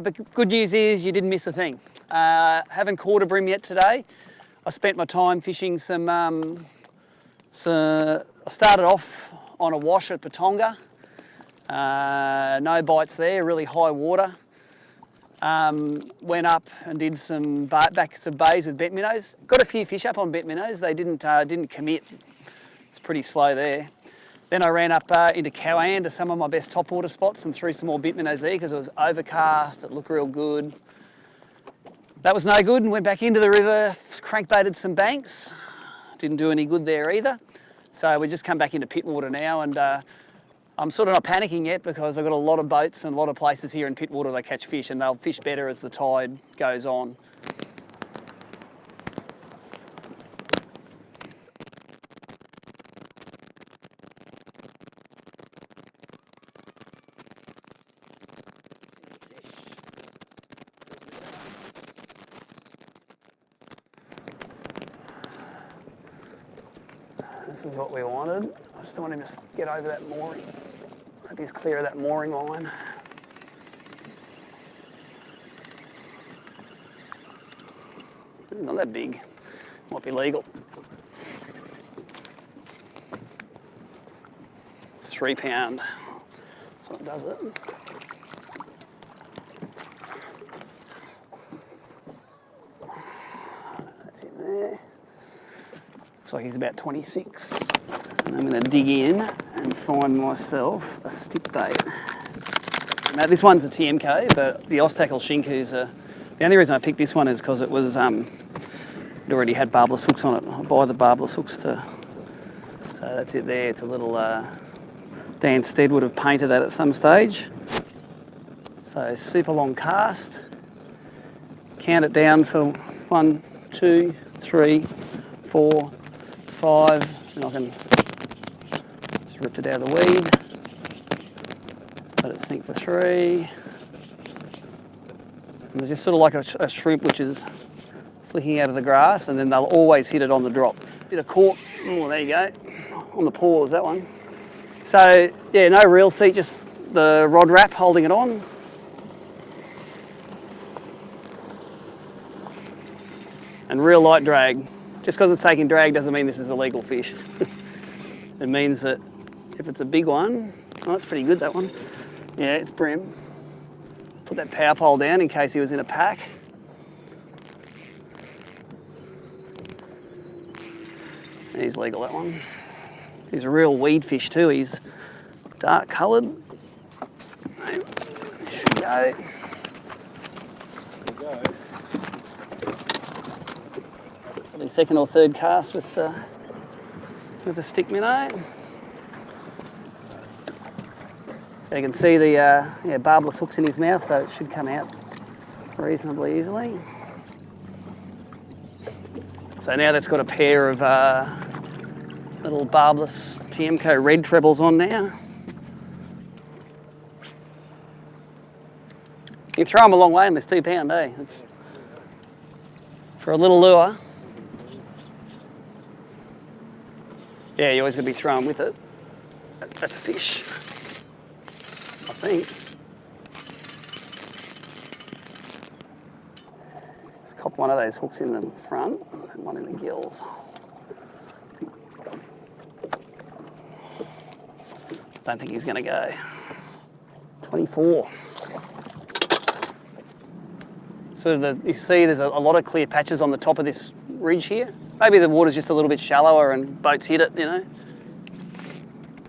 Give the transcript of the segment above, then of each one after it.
But good news is you didn't miss a thing. Haven't caught a bream yet today. I spent my time fishing I started off on a wash at Patonga. No bites there, really high water. Went up and did back some bays with bet minnows. Got a few fish up on bet minnows. They didn't commit. It's pretty slow there. Then I ran up into Cowan to some of my best topwater spots and threw some more bet minnows there because it was overcast. It looked real good. That was no good and went back into the river, crankbaited some banks. Didn't do any good there either. So we just come back into pit water now, and I'm sort of not panicking yet because I've got a lot of boats and a lot of places here in pit water that catch fish, and they'll fish better as the tide goes on. This is what we wanted. I just don't want him to get over that mooring. Hope he's clear of that mooring line. Not that big. Might be legal. It's 3 pound. That's what does it. That's in there. Looks like he's about 26. And I'm going to dig in and find myself a stick bait. Now this one's a Tiemco, but the Ostacle Shinkus are... The only reason I picked this one is because it was... it already had barbless hooks on it. I buy the barbless hooks to... So that's it there. It's a little... Dan Stead would have painted that at some stage. So super long cast. Count it down for 1, 2, 3, 4, 5, and I can just rip it out of the weed, let it sink for 3, and there's just sort of like a shrimp which is flicking out of the grass, and then they'll always hit it on the drop. Bit of cork, oh there you go, on the paws, that one. So yeah, no reel seat, just the rod wrap holding it on. And real light drag. Just because it's taking drag doesn't mean this is a legal fish. It means that if it's a big one, oh, that's pretty good, that one. Yeah, it's bream. Put that power pole down in case he was in a pack. And he's legal, that one. He's a real weed fish too. He's dark coloured. Should go. Probably second or third cast with the stick minnow. So you can see the barbless hooks in his mouth, so it should come out reasonably easily. So now that's got a pair of little barbless Tiemco red trebles on now. You throw them a long way and there's 2 pound, eh? It's, for a little lure. Yeah, you always got to be throwing with it. That's a fish, I think. Let's cop one of those hooks in the front and one in the gills. Don't think he's going to go. 24. So you see there's a lot of clear patches on the top of this ridge here. Maybe the water's just a little bit shallower and boats hit it, you know.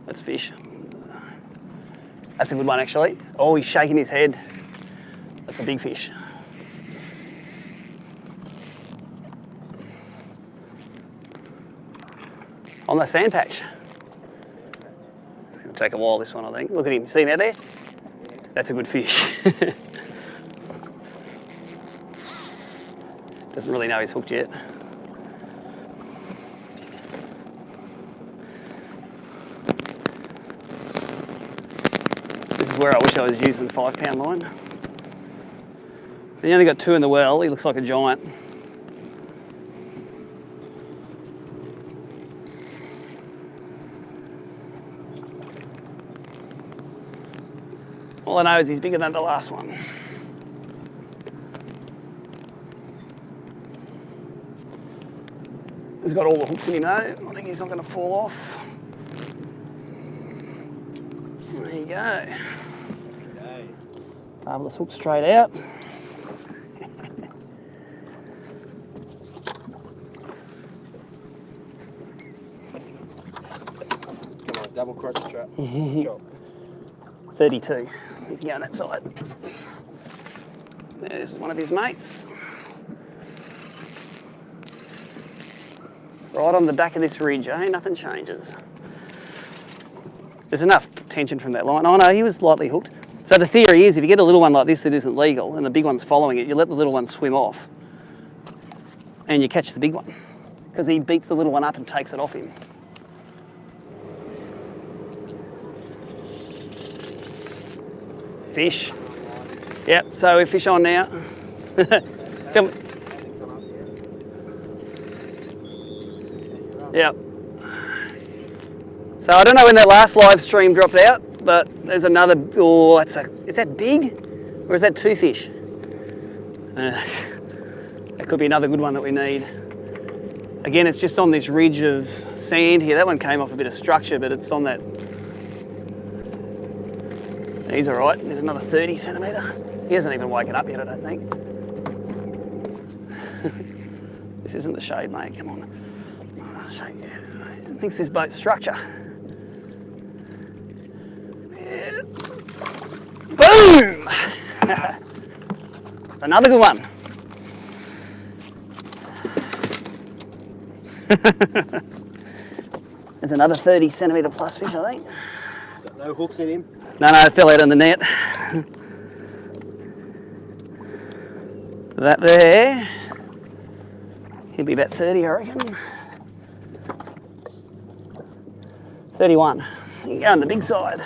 That's fish. That's a good one, actually. Oh, he's shaking his head. That's a big fish. On the sand patch. It's going to take a while, this one, I think. Look at him. See him out there? That's a good fish. Doesn't really know he's hooked yet. This is where I wish I was using 5 pound line. He only got 2 in the well. He looks like a giant. All I know is he's bigger than the last one. He's got all the hooks in him though. I think he's not going to fall off. There you go. Marvellous hook straight out. Come on, double crotch trap. Chop. 32. You can go on that side. There's one of his mates. Right on the back of this ridge, eh? Nothing changes. There's enough tension from that line. Oh no, he was lightly hooked. So the theory is if you get a little one like this that isn't legal and the big one's following it, you let the little one swim off and you catch the big one because he beats the little one up and takes it off him. Fish. Yep, so we fish on now. Yep. So I don't know when that last live stream dropped out, but there's another, oh, is that big? Or is that 2 fish? That could be another good one that we need. Again, it's just on this ridge of sand here. That one came off a bit of structure, but it's on that. He's all right. There's another 30 centimetre. He hasn't even woken up yet, I don't think. This isn't the shade, mate. Come on. I'll show you. He thinks this boat's structure. Yeah. Boom! Another good one. There's another 30 centimetre plus fish, I think. Got no hooks in him? No, it fell out in the net. That there, he'll be about 30, I reckon. 31. You can go on the big side.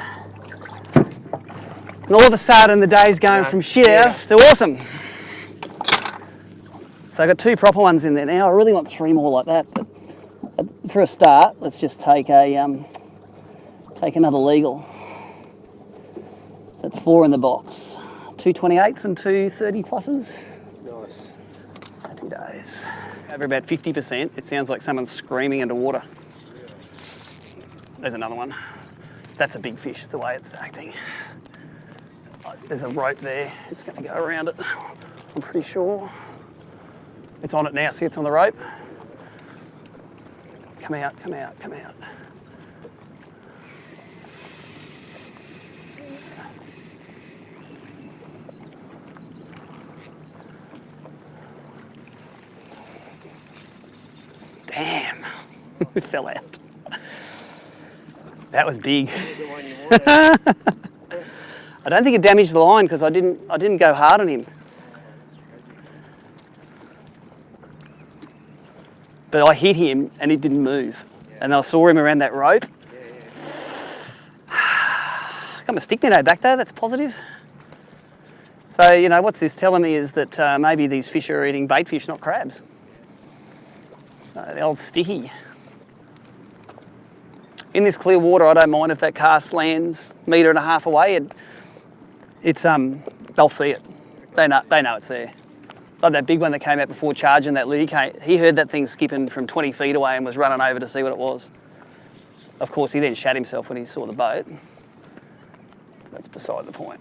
And all of a sudden the day's going from shit house to awesome. So I've got 2 proper ones in there now. I really want 3 more like that, but for a start, let's just take a take another legal. So that's 4 in the box. 2 28s and 2 30 pluses. Nice. Happy days. Over about 50%, it sounds like someone's screaming underwater. There's another one. That's a big fish, the way it's acting. There's a rope there. It's going to go around it, I'm pretty sure. It's on it now. See, it's on the rope. Come out, come out, come out. Damn, it fell out. That was big. I don't think it damaged the line because I didn't go hard on him. But I hit him and it didn't move. And I saw him around that rope. Got my stick minnow back though, that's positive. So, you know, what's this telling me is that maybe these fish are eating bait fish, not crabs. So the old sticky. In this clear water, I don't mind if that cast lands 1.5 meters away. They'll see it. They know it's there. Like that big one that came out before charging that lead, he heard that thing skipping from 20 feet away and was running over to see what it was. Of course, he then shat himself when he saw the boat. That's beside the point.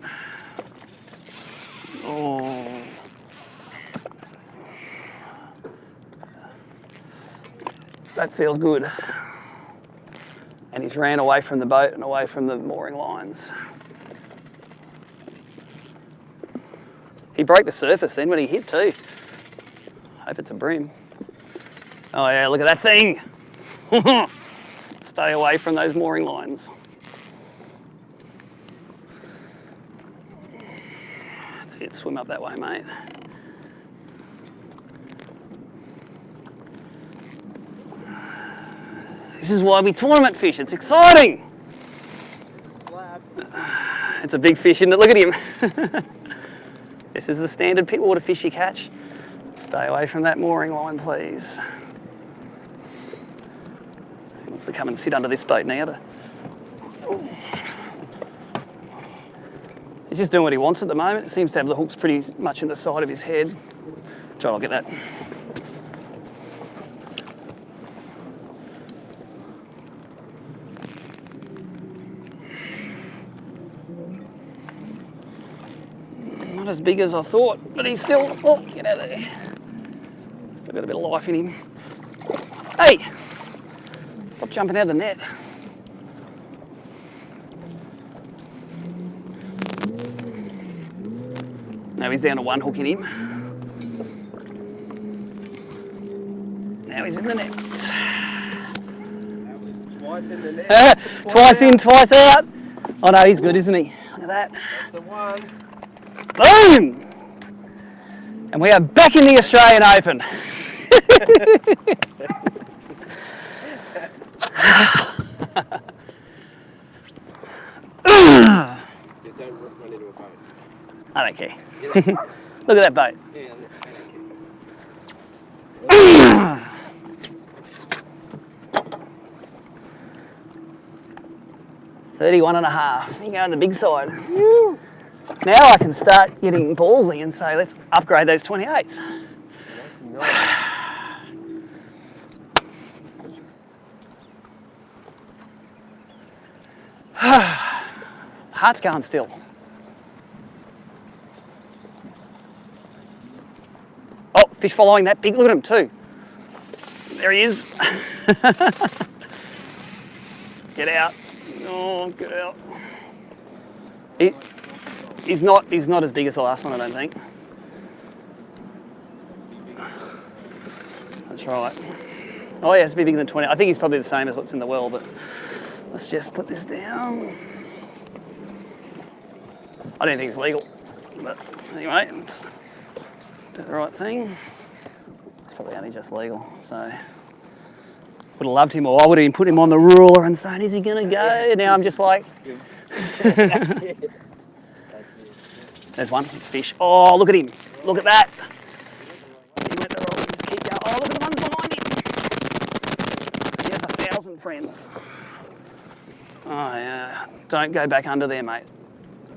Oh. That feels good. And he's ran away from the boat and away from the mooring lines. He broke the surface then when he hit too. Hope it's a bream. Oh yeah, look at that thing. Stay away from those mooring lines. That's it, swim up that way, mate. This is why we tournament fish, it's exciting. It's a slab. It's a big fish, isn't it? Look at him. This is the standard pit water fish you catch. Stay away from that mooring line, please. He wants to come and sit under this boat now. He's just doing what he wants at the moment. It seems to have the hooks pretty much in the side of his head. So I'll get that. as big as I thought, but he's still, oh, get out of there. Still got a bit of life in him. Hey, stop jumping out of the net. Now he's down to 1 hook in him. Now he's in the net. That was twice in the net. Twice in, twice out. Oh no, he's good, isn't he? Look at that. That's the one. Boom! And we are back in the Australian Open. Dude, don't run into a boat. I don't care. Look at that boat. Yeah, I don't care. 31.5. You go on the big side. Now I can start getting ballsy and say, let's upgrade those 28s. That's nice. Heart's going still. Oh, fish following that big. Look at him too. There he is. Get out. Oh, get out. He's not as big as the last one, I don't think. That's right. Oh yeah, it's a bit bigger than 20. I think he's probably the same as what's in the well, but let's just put this down. I don't think it's legal, but anyway, let's do the right thing. It's probably only just legal, so. Would have loved him, or I would have been putting him on the ruler and saying, is he going to go? Now I'm just like... That's it. That's it. There's one, it's fish. Oh, look at him. Look at that. He went the wrong, just keep going. Oh, look at the ones behind him. He has 1,000 friends. Oh, yeah. Don't go back under there, mate.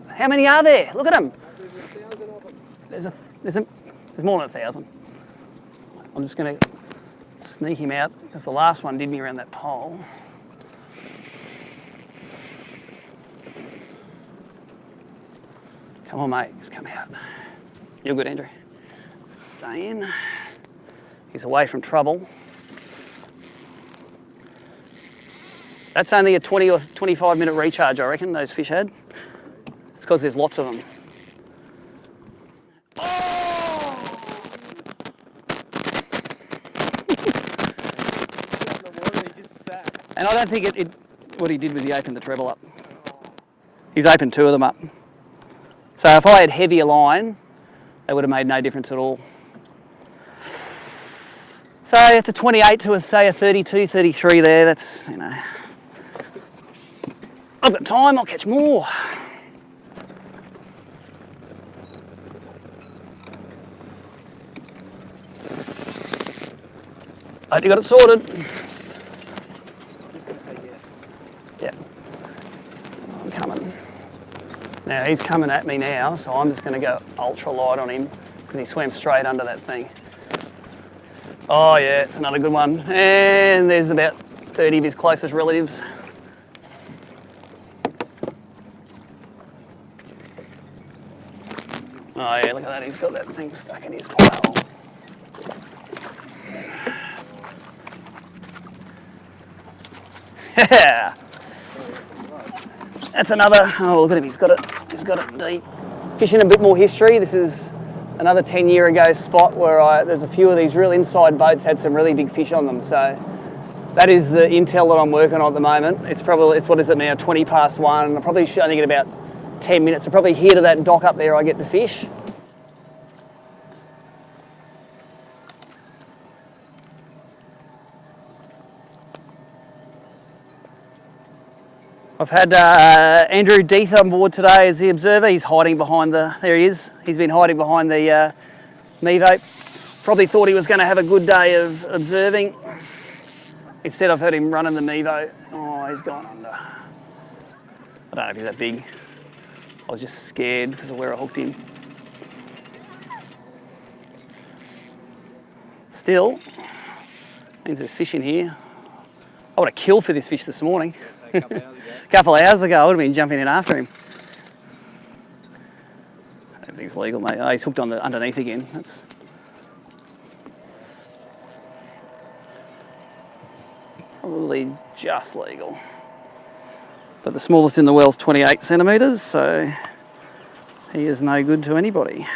How many are there? Look at them. There's more than 1,000. I'm just going to sneak him out because the last one did me around that pole. Come on, mate, just come out. You're good, Andrew. Stay in. He's away from trouble. That's only a 20 or 25 minute recharge, I reckon, those fish had. It's because there's lots of them. And I don't think what he did was he opened the treble up. He's opened 2 of them up. So if I had heavier line, that would have made no difference at all. So it's a 28 to say a 32, 33 there. That's, you know. I've got time, I'll catch more. I hope you got it sorted. Yeah. I'm coming. Now he's coming at me now, so I'm just going to go ultra light on him because he swam straight under that thing. Oh yeah, it's another good one. And there's about 30 of his closest relatives. Oh yeah, look at that, he's got that thing stuck in his pile. Yeah. That's another, oh look at him, he's got it deep. Fishing a bit more history, this is another 10-year ago spot where there's a few of these real inside boats had some really big fish on them, so that is the intel that I'm working on at the moment. It's what is it now, 20 past 1, I probably should only get about 10 minutes, so probably here to that dock up there I get to fish. I've had Andrew Deeth on board today as the observer. He's hiding behind there he is. He's been hiding behind the Mevo. Probably thought he was going to have a good day of observing. Instead I've heard him running the Mevo. Oh, he's gone under. I don't know if he's that big. I was just scared because of where I hooked him. Still, means there's fish in here. I would have killed for this fish this morning. A couple of hours ago. A couple of hours ago, I would have been jumping in after him. Everything's legal, mate. Oh, he's hooked on the underneath again. That's probably just legal. But the smallest in the well's 28 centimetres, so he is no good to anybody.